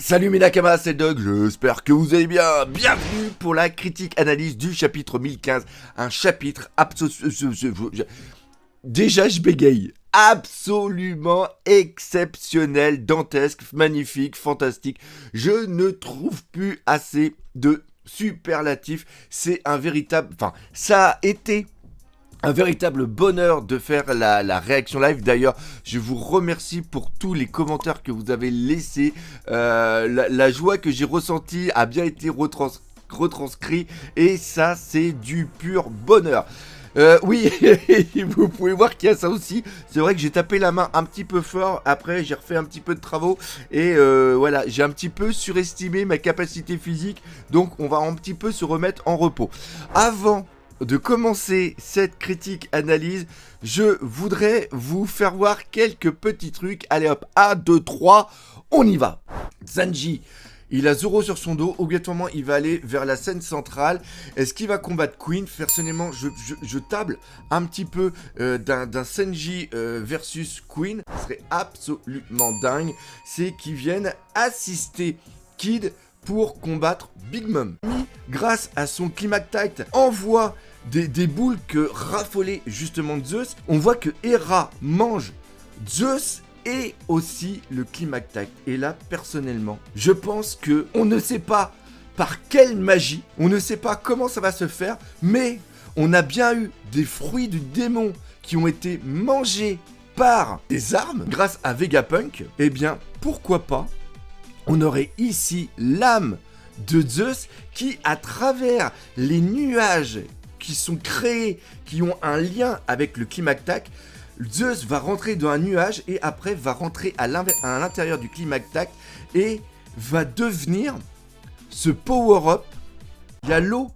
Salut mes Nakamas, c'est Doug, j'espère que vous allez bien. Bienvenue pour la critique analyse du chapitre 1015. Un chapitre absolument... Déjà je bégaye. Absolument exceptionnel, dantesque, magnifique, fantastique. Je ne trouve plus assez de superlatifs. C'est un véritable... Enfin, ça a été... un véritable bonheur de faire la réaction live. D'ailleurs, je vous remercie pour tous les commentaires que vous avez laissés. La joie que j'ai ressentie a bien été retranscrit. Et ça, c'est du pur bonheur. Oui, vous pouvez voir qu'il y a ça aussi. C'est vrai que j'ai tapé la main un petit peu fort. Après, j'ai refait un petit peu de travaux. Et voilà, j'ai un petit peu surestimé ma capacité physique. Donc, on va un petit peu se remettre en repos. Avant de commencer cette critique analyse, je voudrais vous faire voir quelques petits trucs. Allez hop, 1, 2, 3, on y va. Sanji, il a Zoro sur son dos, obligatoirement il va aller vers la scène centrale. Est-ce qu'il va combattre Queen? Personnellement, je table un petit peu d'un Sanji versus Queen. Ce serait absolument dingue. C'est qu'ils viennent assister Kid pour combattre Big Mom. Grâce à son Climactite, envoie des boules que raffolait justement Zeus. On voit que Hera mange Zeus et aussi le Climactite. Et là, personnellement, je pense que on ne sait pas par quelle magie, on ne sait pas comment ça va se faire, mais on a bien eu des fruits du démon qui ont été mangés par des armes grâce à Vegapunk. Eh bien, pourquoi pas, on aurait ici l'âme de Zeus qui, à travers les nuages qui sont créés, qui ont un lien avec le Climactite, Zeus va rentrer dans un nuage et après va rentrer à l'intérieur du Climactite et va devenir ce power-up. Il y a l'eau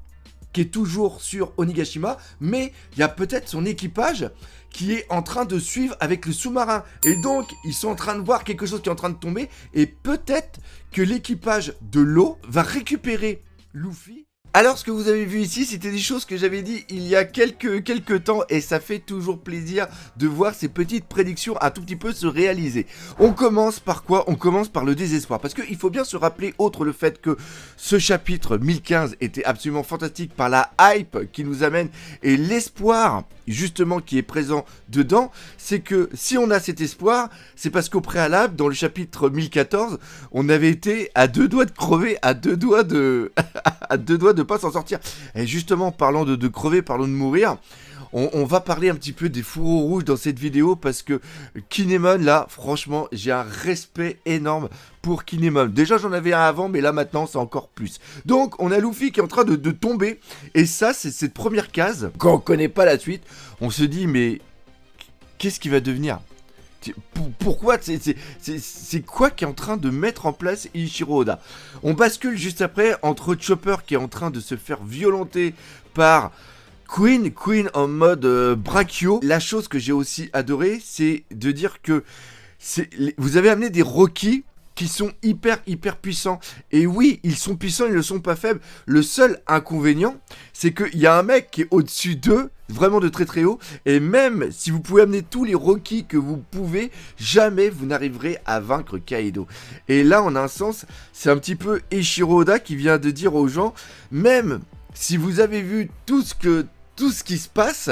qui est toujours sur Onigashima, mais il y a peut-être son équipage qui est en train de suivre avec le sous-marin. Et donc, ils sont en train de voir quelque chose qui est en train de tomber. Et peut-être que l'équipage de l'eau va récupérer Luffy. Alors, ce que vous avez vu ici, c'était des choses que j'avais dit il y a quelques temps. Et ça fait toujours plaisir de voir ces petites prédictions un tout petit peu se réaliser. On commence par quoi? On commence par le désespoir. Parce qu'il faut bien se rappeler, outre le fait que ce chapitre 1015 était absolument fantastique par la hype qui nous amène et l'espoir justement qui est présent dedans, c'est que si on a cet espoir, c'est parce qu'au préalable, dans le chapitre 1014, on avait été à deux doigts de crever, à deux doigts de pas s'en sortir. Et justement, parlant de crever, parlons de mourir, on va parler un petit peu des fourreaux rouges dans cette vidéo parce que Kinemon, là, franchement, j'ai un respect énorme pour Kinemon. Déjà, j'en avais un avant, mais là, maintenant, c'est encore plus. Donc, on a Luffy qui est en train de tomber. Et ça, c'est cette première case. Quand on connaît pas la suite, on se dit, mais qu'est-ce qui va devenir ? Pourquoi c'est quoi qui est en train de mettre en place Ichiro Oda? On bascule juste après entre Chopper qui est en train de se faire violenter par Queen en mode brachio. La chose que j'ai aussi adoré, c'est de dire que vous avez amené des Rocky qui sont hyper puissants. Et oui, ils sont puissants, ils ne sont pas faibles. Le seul inconvénient, c'est qu'il y a un mec qui est au-dessus d'eux, vraiment de très haut. Et même si vous pouvez amener tous les Rocky que vous pouvez, jamais vous n'arriverez à vaincre Kaido. Et là, en un sens, c'est un petit peu Eiichiro Oda qui vient de dire aux gens, même si vous avez vu tout ce qui se passe,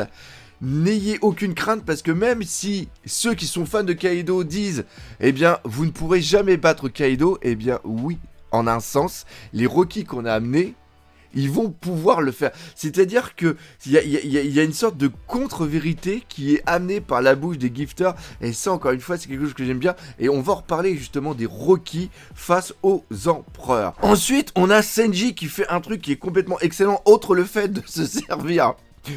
n'ayez aucune crainte parce que même si ceux qui sont fans de Kaido disent eh bien vous ne pourrez jamais battre Kaido, eh bien oui, en un sens, les Rocky qu'on a amenés, ils vont pouvoir le faire. C'est-à-dire que il y a une sorte de contre-vérité qui est amenée par la bouche des gifters. Et ça, encore une fois, c'est quelque chose que j'aime bien. Et on va reparler justement des Rocky face aux empereurs. Ensuite, on a Sanji qui fait un truc qui est complètement excellent. Autre le fait de se servir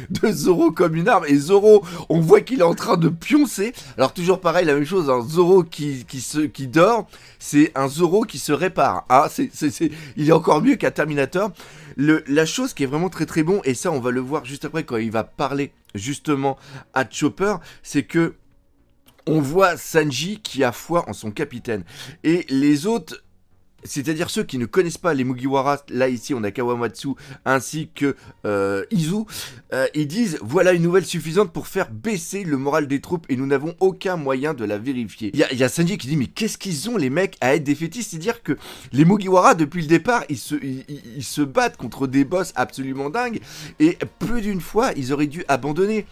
de Zoro comme une arme. Et Zoro, on voit qu'il est en train de pioncer. Alors toujours pareil, la même chose, un Zoro qui dort, c'est un Zoro qui se répare. Ah, il est encore mieux qu'un Terminator. La chose qui est vraiment très bon, et ça on va le voir juste après quand il va parler justement à Chopper, c'est que on voit Sanji qui a foi en son capitaine. Et les autres c'est-à-dire ceux qui ne connaissent pas les Mugiwara, là ici on a Kawamatsu ainsi que Izu, ils disent voilà une nouvelle suffisante pour faire baisser le moral des troupes et nous n'avons aucun moyen de la vérifier. Il y a Sanji qui dit mais qu'est-ce qu'ils ont les mecs à être défaitistes, c'est-à-dire que les Mugiwara depuis le départ ils se battent contre des boss absolument dingues et plus d'une fois ils auraient dû abandonner.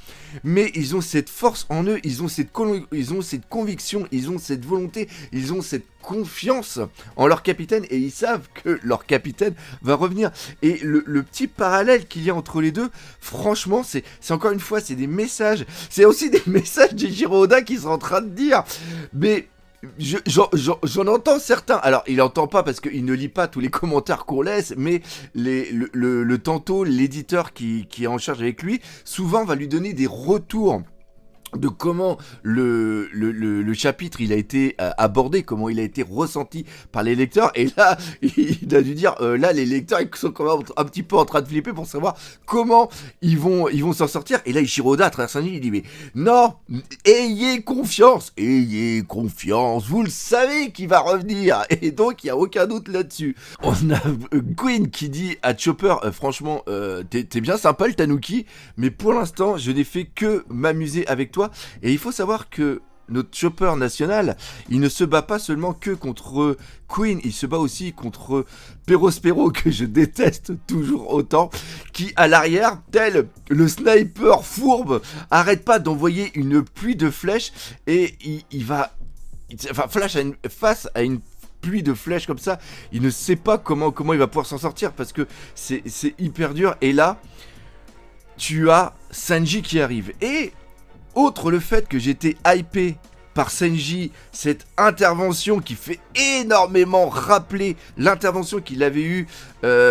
Mais ils ont cette force en eux, ils ont cette conviction, ils ont cette volonté, ils ont cette confiance en leur capitaine et ils savent que leur capitaine va revenir. Et le petit parallèle qu'il y a entre les deux, franchement, c'est encore une fois, c'est des messages. C'est aussi des messages d'Eiichiro Oda qui sont en train de dire. Mais j'en entends certains. Alors, il n'entend pas parce qu'il ne lit pas tous les commentaires qu'on laisse, mais le tantôt, l'éditeur qui est en charge avec lui, souvent va lui donner des retours de comment le chapitre il a été abordé, comment il a été ressenti par les lecteurs, et là il a dû dire là les lecteurs ils sont quand même un petit peu en train de flipper pour savoir comment ils vont s'en sortir. Et là Eiichiro Oda à travers sa nuit il dit mais non, ayez confiance, vous le savez qu'il va revenir, et donc il n'y a aucun doute là-dessus. On a Queen qui dit à Chopper franchement t'es bien sympa le Tanuki, mais pour l'instant je n'ai fait que m'amuser avec toi. Et il faut savoir que notre Chopper national, il ne se bat pas seulement que contre Queen, il se bat aussi contre Perospero, que je déteste toujours autant, qui à l'arrière, tel le sniper fourbe, arrête pas d'envoyer une pluie de flèches, et il va... Enfin, face à une pluie de flèches comme ça, il ne sait pas comment il va pouvoir s'en sortir, parce que c'est hyper dur. Et là, tu as Sanji qui arrive, et... Outre le fait que j'étais hypé par Sanji, cette intervention qui fait énormément rappeler l'intervention qu'il avait eue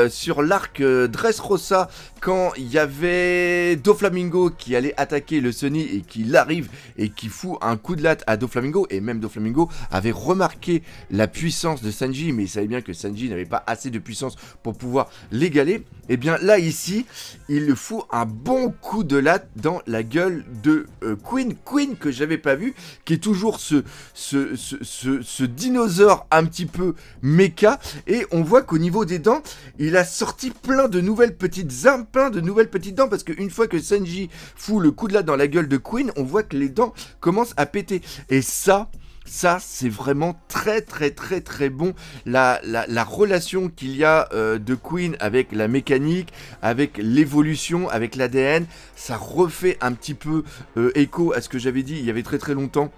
sur l'arc Dressrosa, quand il y avait Doflamingo qui allait attaquer le Sunny et qu'il arrive et qui fout un coup de latte à Doflamingo, et même Doflamingo avait remarqué la puissance de Sanji, mais il savait bien que Sanji n'avait pas assez de puissance pour pouvoir l'égaler. Et bien là ici, il fout un bon coup de latte dans la gueule de Queen que j'avais pas vu, qui est toujours ce dinosaure un petit peu méca, et on voit qu'au niveau des dents, il a sorti plein de nouvelles petites armes, plein de nouvelles petites dents, parce qu'une fois que Sanji fout le coup de latte dans la gueule de Queen, on voit que les dents commencent à péter. Et ça c'est vraiment très très très très bon, la relation qu'il y a de Queen avec la mécanique, avec l'évolution, avec l'ADN, ça refait un petit peu écho à ce que j'avais dit il y avait très très longtemps,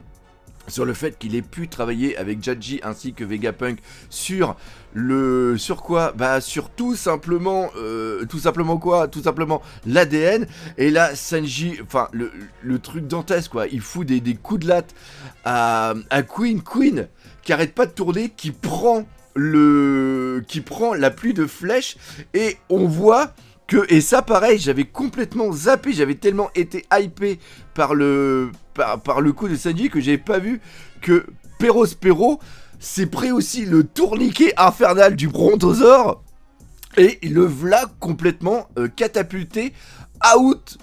sur le fait qu'il ait pu travailler avec Jaji ainsi que Vegapunk sur quoi, bah sur tout simplement l'ADN. Et là Sanji, enfin le truc dantesque quoi, il fout des coups de latte à Queen qui arrête pas de tourner, qui prend la pluie de flèches, et on voit et ça pareil, j'avais complètement zappé, j'avais tellement été hypé par le coup de Sanji que j'avais pas vu que Perospero s'est pris aussi le tourniquet infernal du brontosaure, et le v'là complètement catapulté out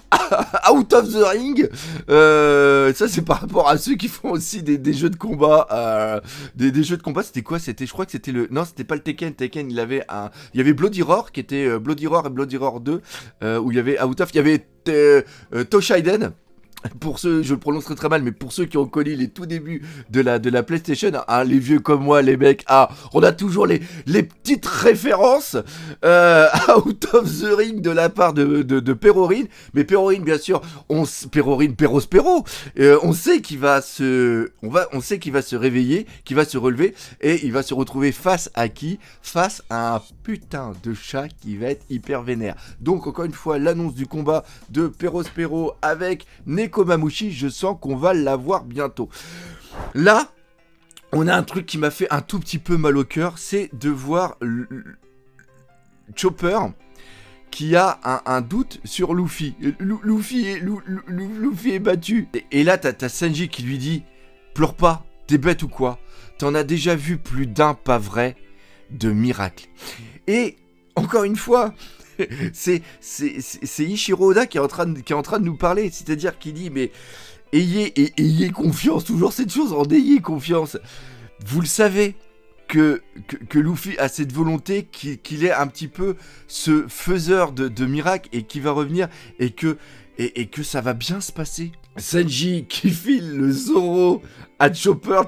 of the ring. Ça c'est par rapport à ceux qui font aussi des jeux de combat, des jeux de combat. C'était quoi? Je crois que c'était non, c'était pas le Tekken. Il y avait Bloody Roar qui était Bloody Roar et Bloody Roar 2, où il y avait il y avait Toshaiden. Pour ceux, je le prononcerai très mal, mais pour ceux qui ont connu les tout débuts de la PlayStation, hein, les vieux comme moi, les mecs, on a toujours les petites références out of the ring de la part de Perorine. Mais Perorine, bien sûr, Perospero, on sait qu'il va se réveiller, qu'il va se relever, et il va se retrouver face à qui? Face à un putain de chat qui va être hyper vénère. Donc encore une fois, l'annonce du combat de Perospero avec Nekomamushi, je sens qu'on va l'avoir bientôt. Là, on a un truc qui m'a fait un tout petit peu mal au cœur, c'est de voir Chopper qui a un doute sur Luffy. Luffy est battu. Et là, t'as Sanji qui lui dit « Pleure pas, t'es bête ou quoi? T'en as déjà vu plus d'un pas vrai de miracle. » Et encore une fois, c'est Eiichiro Oda qui est en train de nous parler, c'est-à-dire qu'il dit mais ayez confiance, toujours cette chose en ayez confiance. Vous le savez, que Luffy a cette volonté qu'il est un petit peu ce faiseur de miracles et qui va revenir et que ça va bien se passer. Sanji qui file le Zoro à Chopper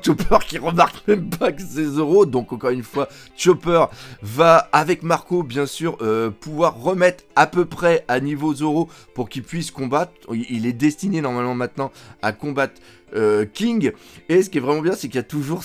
qui remarque même pas que c'est Zoro, donc encore une fois Chopper va avec Marco bien sûr pouvoir remettre à peu près à niveau Zoro pour qu'il puisse combattre. Il est destiné normalement maintenant à combattre King, et ce qui est vraiment bien c'est qu'il y a toujours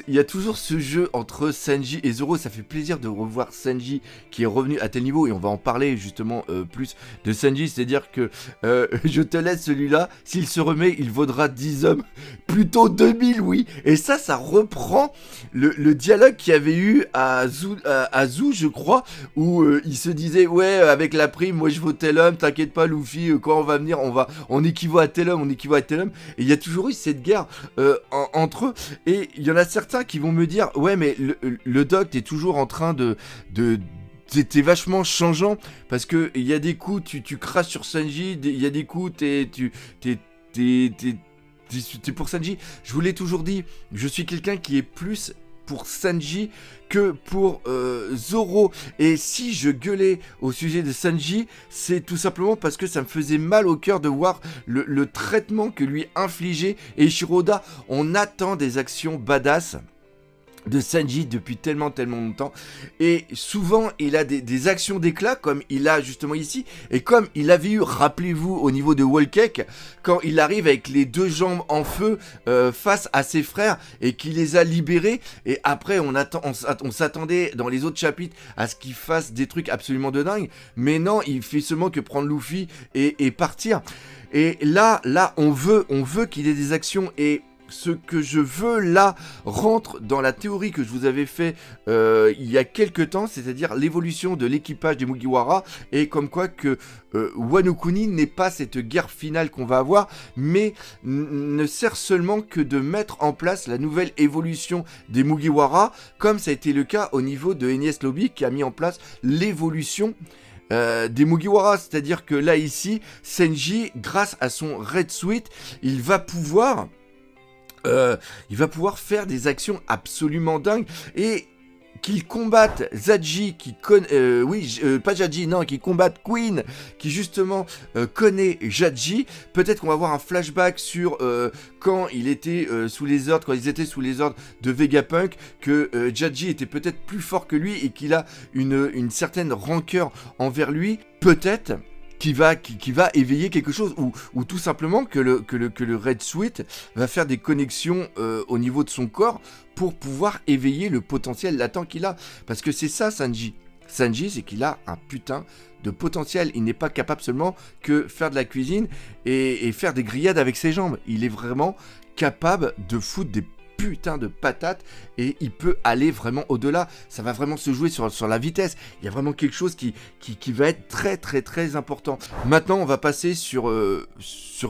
il y a toujours ce jeu entre Sanji et Zoro. Ça fait plaisir de revoir Sanji qui est revenu à tel niveau, et on va en parler justement plus de Sanji, c'est à dire que je te laisse celui-là, s'il se remet il vaudra 10 hommes, plutôt 2000 oui, et ça reprend le dialogue qu'il y avait eu à Zou je crois, où il se disait ouais avec la prime moi je vaux tel homme, t'inquiète pas Luffy, quand on va venir on équivaut à tel homme, et il y a toujours eu cette guerre entre eux, et il y en a certains qui vont me dire ouais mais le doc t'es toujours en train de t'es vachement changeant, parce que il y a des coups tu crasses sur Sanji, il y a des coups t'es pour Sanji. Je vous l'ai toujours dit, je suis quelqu'un qui est plus pour Sanji que pour Zoro, et si je gueulais au sujet de Sanji, c'est tout simplement parce que ça me faisait mal au cœur de voir le traitement que lui infligeait Eiichiro Oda. On attend des actions badass de Sanji depuis tellement longtemps, et souvent il a des actions d'éclat comme il a justement ici, et comme il avait eu, rappelez-vous, au niveau de Whole Cake, quand il arrive avec les deux jambes en feu face à ses frères et qu'il les a libérés, et après on s'attendait dans les autres chapitres à ce qu'il fasse des trucs absolument de dingue, mais non, il fait seulement que prendre Luffy et partir. Et là on veut qu'il ait des actions, et ce que je veux là rentre dans la théorie que je vous avais fait il y a quelques temps, c'est-à-dire l'évolution de l'équipage des Mugiwara, et comme quoi que Wano Kuni n'est pas cette guerre finale qu'on va avoir, mais ne sert seulement que de mettre en place la nouvelle évolution des Mugiwara, comme ça a été le cas au niveau de Enies Lobby qui a mis en place l'évolution des Mugiwara, c'est-à-dire que là ici, Sanji, grâce à son Red Suit, il va pouvoir faire des actions absolument dingues, et qu'il combatte Zaji qui combatte Queen qui justement connaît Zaji. Peut-être qu'on va avoir un flashback sur quand ils étaient sous les ordres de Vegapunk, que Zaji était peut-être plus fort que lui et qu'il a une certaine rancœur envers lui, peut-être qui va éveiller quelque chose, ou tout simplement que le Red Suit va faire des connexions au niveau de son corps pour pouvoir éveiller le potentiel latent qu'il a. Parce que c'est ça Sanji, c'est qu'il a un putain de potentiel. Il n'est pas capable seulement que faire de la cuisine et faire des grillades avec ses jambes. Il est vraiment capable de foutre des putain de patate, et il peut aller vraiment au-delà. Ça va vraiment se jouer sur la vitesse. Il y a vraiment quelque chose qui va être très important. Maintenant on va passer sur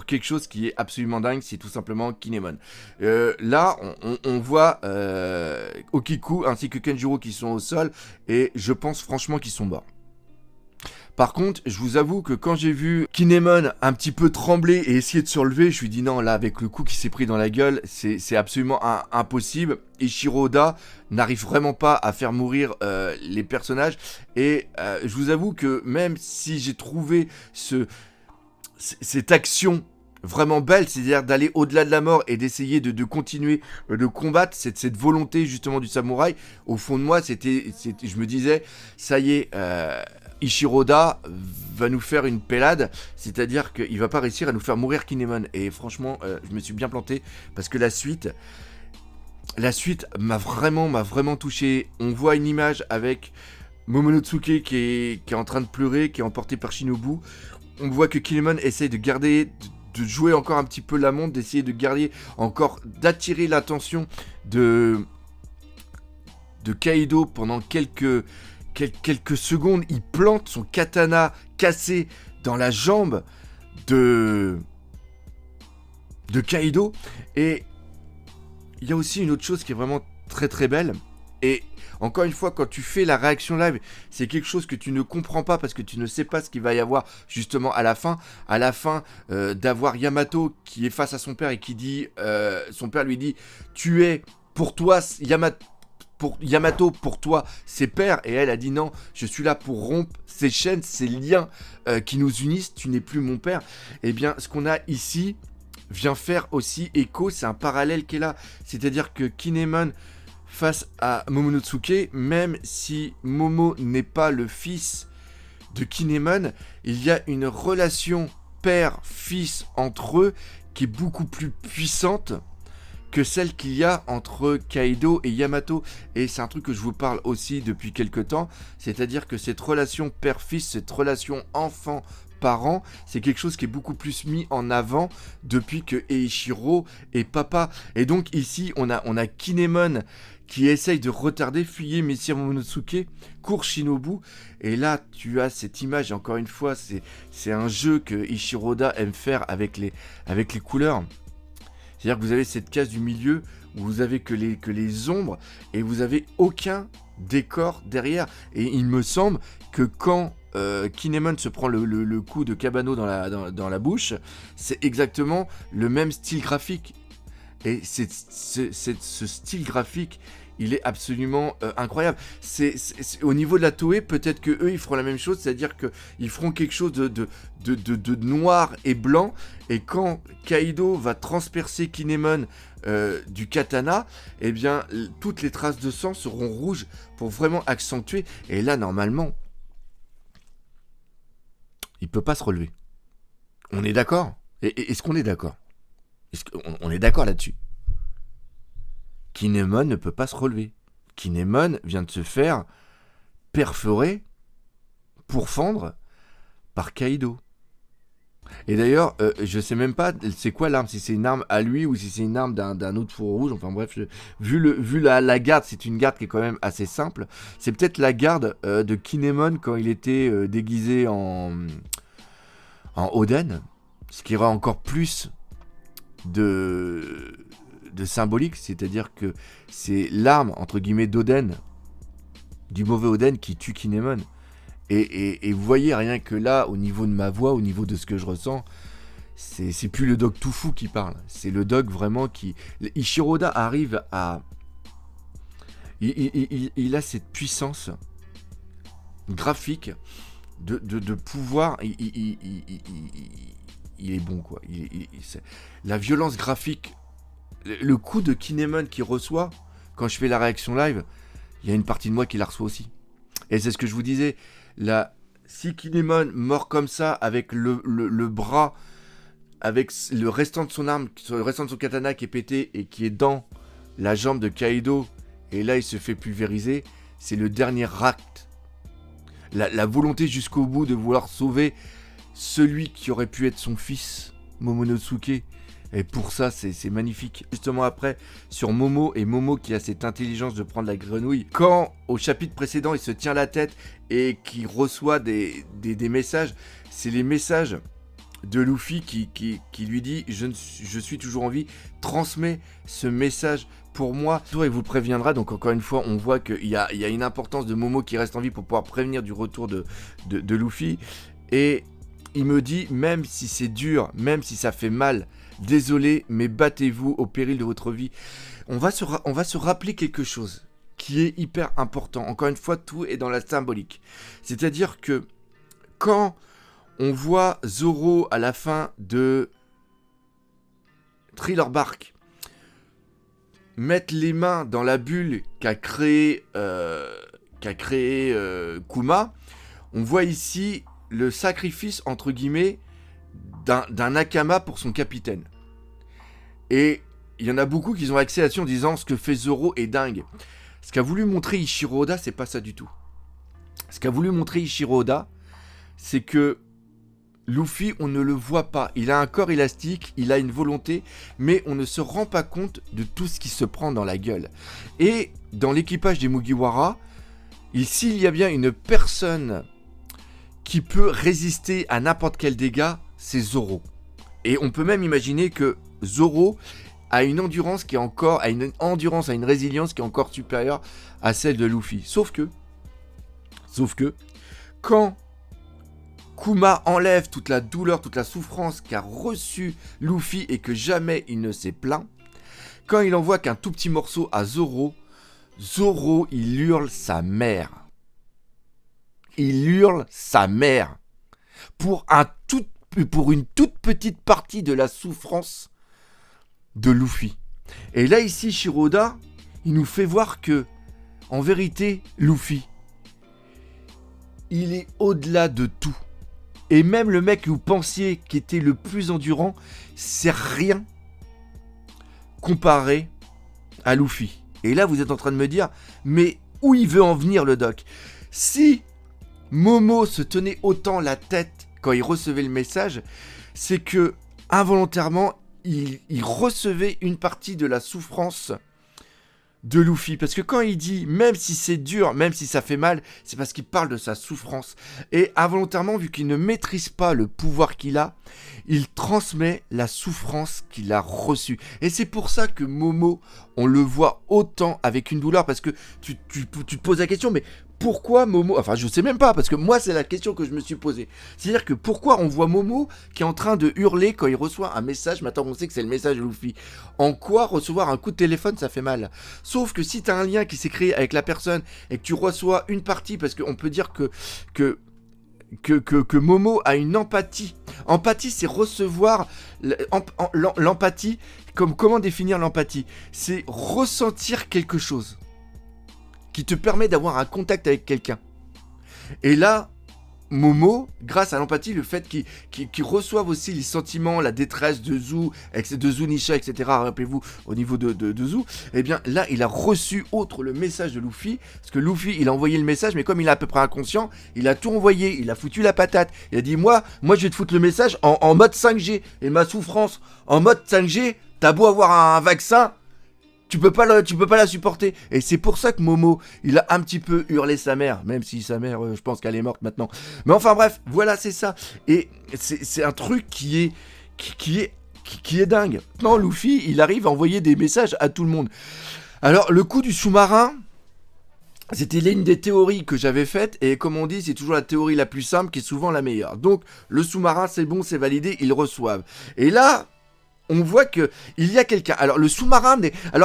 quelque chose qui est absolument dingue, c'est tout simplement Kinemon. Là on voit Okiku ainsi que Kenjuro qui sont au sol, et je pense franchement qu'ils sont morts. Par contre, je vous avoue que quand j'ai vu Kinemon un petit peu trembler et essayer de se relever, je me suis dit non, là, avec le coup qui s'est pris dans la gueule, c'est absolument impossible. Eiichiro Oda n'arrive vraiment pas à faire mourir les personnages. Et je vous avoue que même si j'ai trouvé cette action vraiment belle, c'est-à-dire d'aller au-delà de la mort et d'essayer de continuer de combattre, cette volonté justement du samouraï, au fond de moi, je me disais, ça y est, Eiichiro Oda va nous faire une pellade, c'est-à-dire qu'il va pas réussir à nous faire mourir Kinemon. Et franchement, je me suis bien planté, parce que la suite m'a vraiment touché. On voit une image avec Momonosuke qui est en train de pleurer, qui est emporté par Shinobu. On voit que Kinemon essaye de jouer encore un petit peu la montre, d'essayer de garder encore, d'attirer l'attention de Kaido pendant quelques secondes. Il plante son katana cassé dans la jambe de Kaido. Et il y a aussi une autre chose qui est vraiment très belle, et encore une fois, quand tu fais la réaction live, c'est quelque chose que tu ne comprends pas, parce que tu ne sais pas ce qu'il va y avoir justement à la fin. À la fin, d'avoir Yamato qui est face à son père et qui dit, son père lui dit, tu es pour toi Yamato, pour Yamato, pour toi, c'est père. Et elle a dit non, je suis là pour rompre ces chaînes, ces liens qui nous unissent. Tu n'es plus mon père. Eh bien, ce qu'on a ici vient faire aussi écho. C'est un parallèle qui est là. C'est-à-dire que Kinemon, face à Momonosuke, même si Momo n'est pas le fils de Kinemon, il y a une relation père-fils entre eux qui est beaucoup plus puissante que celle qu'il y a entre Kaido et Yamato. Et c'est un truc que je vous parle aussi depuis quelque temps, c'est-à-dire que cette relation père-fils, cette relation enfant-parent, c'est quelque chose qui est beaucoup plus mis en avant depuis que Eiichiro est papa. Et donc ici, on a Kinemon qui essaye de retarder, fuyer Messire Momonosuke, court Shinobu, et là tu as cette image, et encore une fois, c'est un jeu que Eiichiro Oda aime faire avec les couleurs. C'est-à-dire que vous avez cette case du milieu où vous avez que les ombres et vous avez aucun décor derrière. Et il me semble que quand Kinemon se prend le coup de Kabano dans la bouche, c'est exactement le même style graphique. Et ce style graphique, il est absolument incroyable. C'est au niveau de la Toei, peut-être que eux ils feront la même chose, c'est-à-dire qu'ils feront quelque chose de noir et blanc. Et quand Kaido va transpercer Kinemon du katana, eh bien toutes les traces de sang seront rouges pour vraiment accentuer. Et là, normalement, il peut pas se relever. On est d'accord ? Est-ce qu'on est d'accord ? Est-ce qu'on est d'accord là-dessus ? Kinemon ne peut pas se relever. Kinemon vient de se faire perforer, pourfendre par Kaido. Et d'ailleurs, je sais même pas c'est quoi l'arme, si c'est une arme à lui ou si c'est une arme d'un autre fourreau rouge. Enfin bref, vu la garde, c'est une garde qui est quand même assez simple. C'est peut-être la garde de Kinemon quand il était déguisé en Oden, ce qui aura encore plus de symbolique, c'est-à-dire que c'est l'arme entre guillemets d'Oden, du mauvais Oden, qui tue Kinemon. Et vous voyez, rien que là, au niveau de ma voix, au niveau de ce que je ressens, c'est plus le Dog tout fou qui parle, c'est le Dog vraiment qui... Eiichiro Oda arrive à... Il a cette puissance graphique de pouvoir... Il est bon, quoi. La violence graphique, le coup de Kinemon qu'il reçoit, quand je fais la réaction live, il y a une partie de moi qui la reçoit aussi. Et c'est ce que je vous disais, si Kinemon mord comme ça, avec le bras, avec le restant de son arme, le restant de son katana qui est pété et qui est dans la jambe de Kaido, et là il se fait pulvériser, c'est le dernier acte. La volonté jusqu'au bout de vouloir sauver celui qui aurait pu être son fils, Momonosuke. Et pour ça, c'est magnifique. Justement après, sur Momo, et Momo qui a cette intelligence de prendre la grenouille. Quand, au chapitre précédent, il se tient la tête et qu'il reçoit des messages, c'est les messages de Luffy qui lui dit « Je suis toujours en vie, transmets ce message pour moi. » Il vous préviendra, donc encore une fois, on voit qu'il y a une importance de Momo qui reste en vie pour pouvoir prévenir du retour de Luffy. Et il me dit, même si c'est dur, même si ça fait mal, désolé, mais battez-vous au péril de votre vie. On va se rappeler quelque chose qui est hyper important. Encore une fois, tout est dans la symbolique. C'est-à-dire que quand on voit Zoro à la fin de Thriller Bark mettre les mains dans la bulle qu'a créé Kuma, on voit ici le sacrifice, entre guillemets, d'un Nakama pour son capitaine. Et il y en a beaucoup qui ont accès là-dessus en disant ce que fait Zoro est dingue. Ce qu'a voulu montrer Eiichiro Oda, c'est pas ça du tout. Ce qu'a voulu montrer Eiichiro Oda, c'est que Luffy, on ne le voit pas. Il a un corps élastique, il a une volonté, mais on ne se rend pas compte de tout ce qui se prend dans la gueule. Et dans l'équipage des Mugiwara, s'il y a bien une personne qui peut résister à n'importe quel dégât, c'est Zoro. Et on peut même imaginer que Zoro a une endurance qui est encore, a une résilience qui est encore supérieure à celle de Luffy. Sauf que, quand Kuma enlève toute la douleur, toute la souffrance qu'a reçu Luffy et que jamais il ne s'est plaint, quand il envoie qu'un tout petit morceau à Zoro, Zoro, il hurle sa mère. Il hurle sa mère. Pour une toute petite partie de la souffrance de Luffy. Et là, ici, Shiroda, il nous fait voir que, en vérité, Luffy, il est au-delà de tout. Et même le mec que vous pensiez qui était le plus endurant, c'est rien comparé à Luffy. Et là, vous êtes en train de me dire, mais où il veut en venir, le doc? Si Momo se tenait autant la tête quand il recevait le message, c'est que, involontairement, il recevait une partie de la souffrance de Luffy. Parce que quand il dit, même si c'est dur, même si ça fait mal, c'est parce qu'il parle de sa souffrance. Et involontairement, vu qu'il ne maîtrise pas le pouvoir qu'il a, il transmet la souffrance qu'il a reçue. Et c'est pour ça que Momo, on le voit autant avec une douleur, parce que tu te poses la question, mais pourquoi Momo... Enfin, je sais même pas, parce que moi, c'est la question que je me suis posée. C'est-à-dire que pourquoi on voit Momo qui est en train de hurler quand il reçoit un message. Maintenant, on sait que c'est le message de Luffy. En quoi recevoir un coup de téléphone, ça fait mal? Sauf que si tu as un lien qui s'est créé avec la personne et que tu reçois une partie, parce qu'on peut dire que Momo a une empathie. Empathie, c'est recevoir l'empathie. Comment définir l'empathie? C'est ressentir quelque chose qui te permet d'avoir un contact avec quelqu'un. Et là, Momo, grâce à l'empathie, le fait qu'il reçoive aussi les sentiments, la détresse de Zou, de Zunisha, etc. Rappelez-vous, au niveau de Zou, eh bien là, il a reçu autre le message de Luffy, parce que Luffy, il a envoyé le message, mais comme il est à peu près inconscient, il a tout envoyé, il a foutu la patate. Il a dit, moi je vais te foutre le message en mode 5G, et ma souffrance en mode 5G, t'as beau avoir un vaccin, tu peux pas la supporter. Et c'est pour ça que Momo, il a un petit peu hurlé sa mère. Même si sa mère, je pense qu'elle est morte maintenant. Mais enfin bref, voilà, c'est ça. Et c'est un truc qui est dingue. Non, Luffy, il arrive à envoyer des messages à tout le monde. Alors, le coup du sous-marin, c'était l'une des théories que j'avais faites. Et comme on dit, c'est toujours la théorie la plus simple qui est souvent la meilleure. Donc, le sous-marin, c'est bon, c'est validé, ils reçoivent. Et là... on voit que il y a quelqu'un. Alors le sous-marin,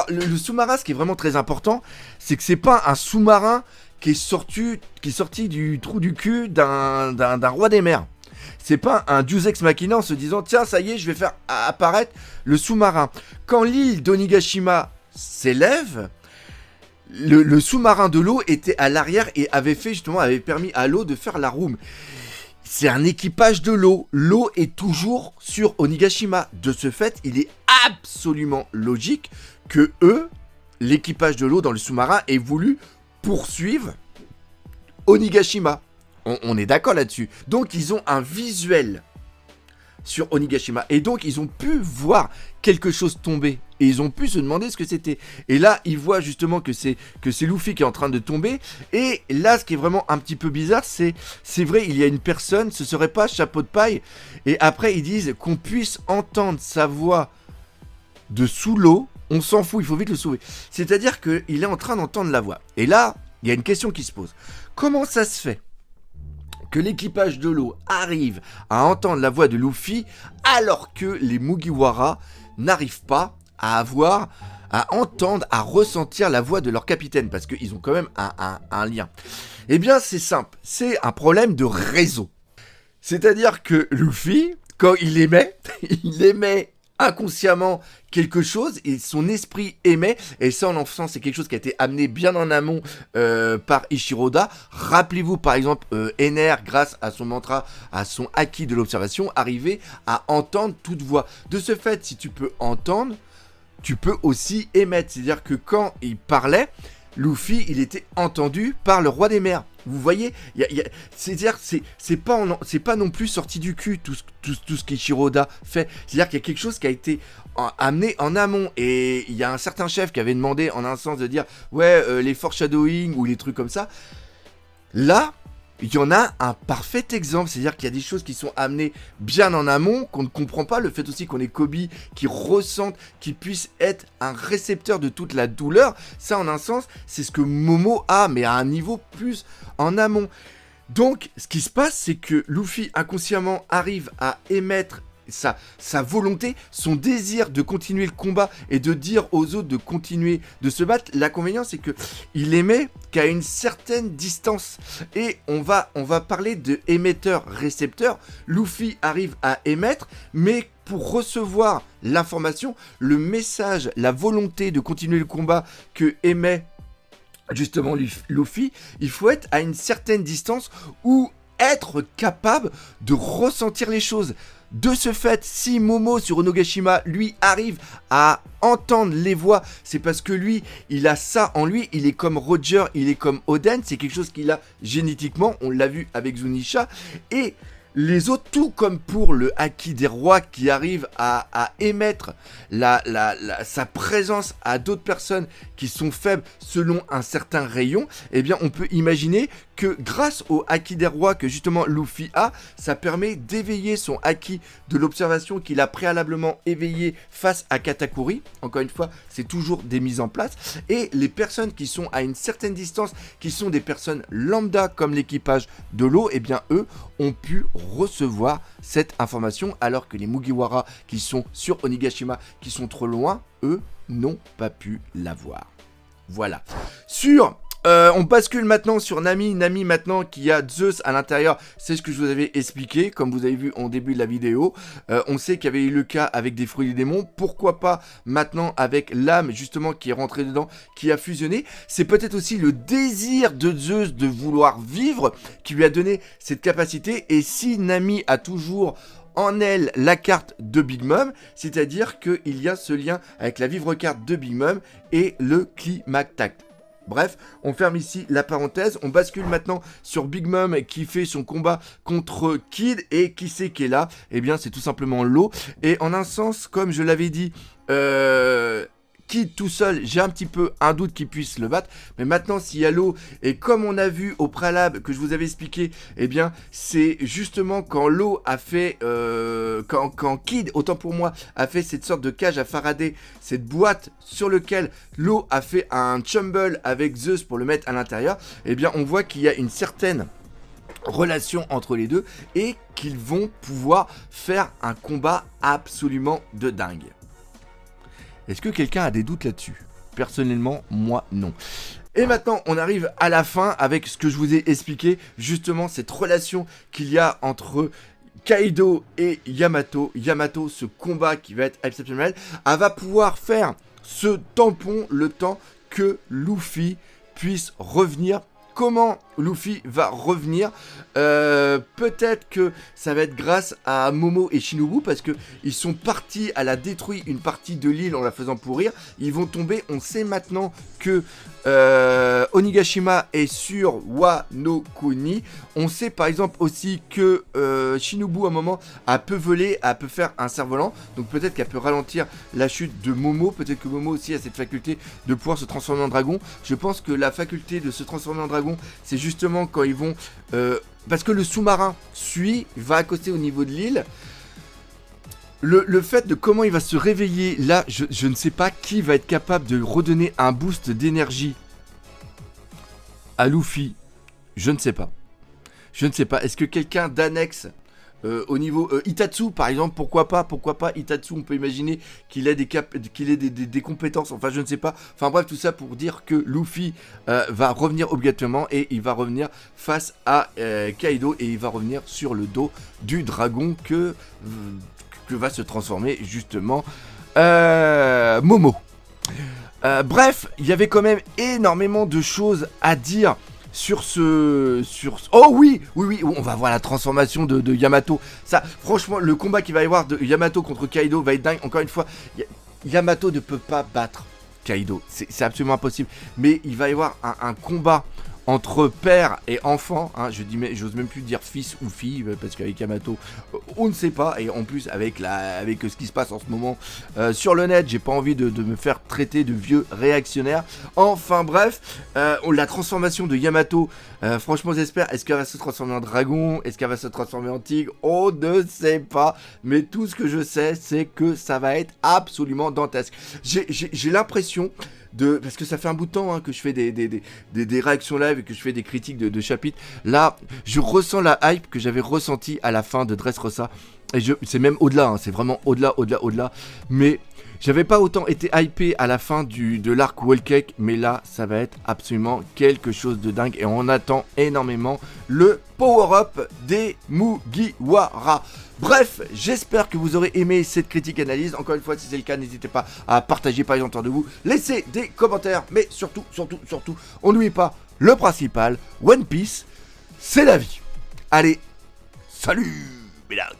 le sous-marin, ce qui est vraiment très important, c'est que c'est pas un sous-marin qui est sorti du trou du cul d'un roi des mers. C'est pas un Deus Ex Machina en se disant tiens ça y est je vais faire apparaître le sous-marin. Quand l'île d'Onigashima s'élève, le sous-marin de l'eau était à l'arrière et avait permis à l'eau de faire la roue. C'est un équipage de l'eau. L'eau est toujours sur Onigashima. De ce fait, il est absolument logique que l'équipage de l'eau dans le sous-marin, ait voulu poursuivre Onigashima. On est d'accord là-dessus. Donc, ils ont un visuel sur Onigashima. Et donc, ils ont pu voir quelque chose tomber. Et ils ont pu se demander ce que c'était. Et là, ils voient justement que c'est Luffy qui est en train de tomber. Et là, ce qui est vraiment un petit peu bizarre, c'est vrai, il y a une personne, ce serait pas Chapeau de Paille. Et après, ils disent qu'on puisse entendre sa voix de sous l'eau. On s'en fout, il faut vite le sauver. C'est-à-dire qu'il est en train d'entendre la voix. Et là, il y a une question qui se pose. Comment ça se fait que l'équipage de l'eau arrive à entendre la voix de Luffy alors que les Mugiwara n'arrivent pas à entendre, à ressentir la voix de leur capitaine, parce qu'ils ont quand même un lien. Eh bien, c'est simple, c'est un problème de réseau. C'est-à-dire que Luffy, quand il émet inconsciemment quelque chose, et son esprit émet, et ça en enfant c'est quelque chose qui a été amené bien en amont par Ishiroda. Rappelez-vous par exemple Ener, grâce à son mantra, à son acquis de l'observation, arrivait à entendre toute voix. De ce fait, si tu peux entendre, tu peux aussi émettre. C'est-à-dire que quand il parlait, Luffy, il était entendu par le roi des mers. Vous voyez, c'est-à-dire c'est pas non plus sorti du cul tout ce qu'Ichiroda fait. C'est-à-dire qu'il y a quelque chose qui a été amené en amont. Et il y a un certain chef qui avait demandé en un sens de dire ouais, les foreshadowing ou les trucs comme ça. Là, il y en a un parfait exemple, c'est-à-dire qu'il y a des choses qui sont amenées bien en amont, qu'on ne comprend pas, le fait aussi qu'on ait Kobe qui ressente, qui puisse être un récepteur de toute la douleur, ça en un sens, c'est ce que Momo a, mais à un niveau plus en amont. Donc, ce qui se passe, c'est que Luffy inconsciemment arrive à émettre sa volonté, son désir de continuer le combat et de dire aux autres de continuer de se battre. L'inconvénient, c'est que il émet qu'à une certaine distance. Et on va parler de émetteur-récepteur. Luffy arrive à émettre, mais pour recevoir l'information, le message, la volonté de continuer le combat que émet justement Luffy, il faut être à une certaine distance ou être capable de ressentir les choses. De ce fait, si Momo sur Onogashima, lui, arrive à entendre les voix, c'est parce que lui, il a ça en lui, il est comme Roger, il est comme Oden, c'est quelque chose qu'il a génétiquement, on l'a vu avec Zunisha, et les autres, tout comme pour le Haki des rois qui arrive à émettre sa présence à d'autres personnes qui sont faibles selon un certain rayon, eh bien on peut imaginer que grâce au Haki des rois que justement Luffy a, ça permet d'éveiller son Haki de l'observation qu'il a préalablement éveillé face à Katakuri. Encore une fois, c'est toujours des mises en place. Et les personnes qui sont à une certaine distance, qui sont des personnes lambda comme l'équipage de l'eau, eh bien eux ont pu recevoir cette information alors que les Mugiwara qui sont sur Onigashima, qui sont trop loin, eux n'ont pas pu l'avoir. Voilà. On bascule maintenant sur Nami. Nami maintenant qui a Zeus à l'intérieur, c'est ce que je vous avais expliqué, comme vous avez vu en début de la vidéo. On sait qu'il y avait eu le cas avec des fruits des démons. Pourquoi pas maintenant avec l'âme justement qui est rentrée dedans, qui a fusionné. C'est peut-être aussi le désir de Zeus de vouloir vivre qui lui a donné cette capacité. Et si Nami a toujours en elle la carte de Big Mom, c'est-à-dire qu'il y a ce lien avec la vivre carte de Big Mom et le Climactact. Bref, on ferme ici la parenthèse, on bascule maintenant sur Big Mom qui fait son combat contre Kid, et qui c'est qui est là? Eh bien c'est tout simplement l'eau, et en un sens, comme je l'avais dit, Kid tout seul, j'ai un petit peu un doute qu'il puisse le battre, mais maintenant s'il y a l'eau, et comme on a vu au préalable que je vous avais expliqué, eh bien c'est justement quand l'eau a fait, quand Kid, autant pour moi, a fait cette sorte de cage à Faraday, cette boîte sur laquelle l'eau a fait un tumble avec Zeus pour le mettre à l'intérieur, eh bien on voit qu'il y a une certaine relation entre les deux, et qu'ils vont pouvoir faire un combat absolument de dingue. Est-ce que quelqu'un a des doutes là-dessus? Personnellement, moi, non. Et maintenant, on arrive à la fin avec ce que je vous ai expliqué, justement cette relation qu'il y a entre Kaido et Yamato. Yamato, ce combat qui va être exceptionnel, elle va pouvoir faire ce tampon le temps que Luffy puisse revenir. Comment Luffy va revenir? Peut-être que ça va être grâce à Momo et Shinobu, parce que ils sont partis, elle a détruit une partie de l'île en la faisant pourrir. Ils vont tomber. On sait maintenant que Onigashima est sur Wano Kuni. On sait par exemple aussi que Shinobu à un moment elle peut voler, elle peut faire un cerf-volant, donc peut-être qu'elle peut ralentir la chute de Momo. Peut-être que Momo aussi a cette faculté de pouvoir se transformer en dragon. Je pense que la faculté de se transformer en dragon, c'est justement quand ils vont parce que le sous-marin va accoster au niveau de l'île. Le fait de comment il va se réveiller, là, je ne sais pas qui va être capable de redonner un boost d'énergie à Luffy. Je ne sais pas. Je ne sais pas. Est-ce que quelqu'un d'annexe au niveau Itatsu, par exemple, pourquoi pas Itatsu, on peut imaginer qu'il ait des compétences, enfin je ne sais pas. Enfin bref, tout ça pour dire que Luffy va revenir obligatoirement, et il va revenir face à Kaido, et il va revenir sur le dos du dragon que va se transformer justement Momo. Bref, il y avait quand même énormément de choses à dire Oh oui, on va voir la transformation de Yamato. Ça, franchement, le combat qu'il va y avoir de Yamato contre Kaido va être dingue. Encore une fois, Yamato ne peut pas battre Kaido, c'est absolument impossible. Mais il va y avoir un combat entre père et enfant, hein, j'ose même plus dire fils ou fille, parce qu'avec Yamato, on ne sait pas, et en plus avec ce qui se passe en ce moment sur le net, j'ai pas envie de me faire traiter de vieux réactionnaire. Enfin bref, la transformation de Yamato, franchement j'espère, est-ce qu'elle va se transformer en dragon, est-ce qu'elle va se transformer en tigre, on ne sait pas, mais tout ce que je sais, c'est que ça va être absolument dantesque. J'ai l'impression parce que ça fait un bout de temps que je fais des réactions live et que je fais des critiques de chapitres. Là, je ressens la hype que j'avais ressentie à la fin de Dressrosa. Et c'est même au-delà, c'est vraiment au-delà. Mais j'avais pas autant été hypé à la fin de l'arc Whole Cake, mais là, ça va être absolument quelque chose de dingue. Et on attend énormément le power-up des Mugiwara. Bref, j'espère que vous aurez aimé cette critique analyse. Encore une fois, si c'est le cas, n'hésitez pas à partager, parler autour de vous. Laissez des commentaires, mais surtout, on n'oublie pas le principal, One Piece, c'est la vie. Allez, salut, mesdames,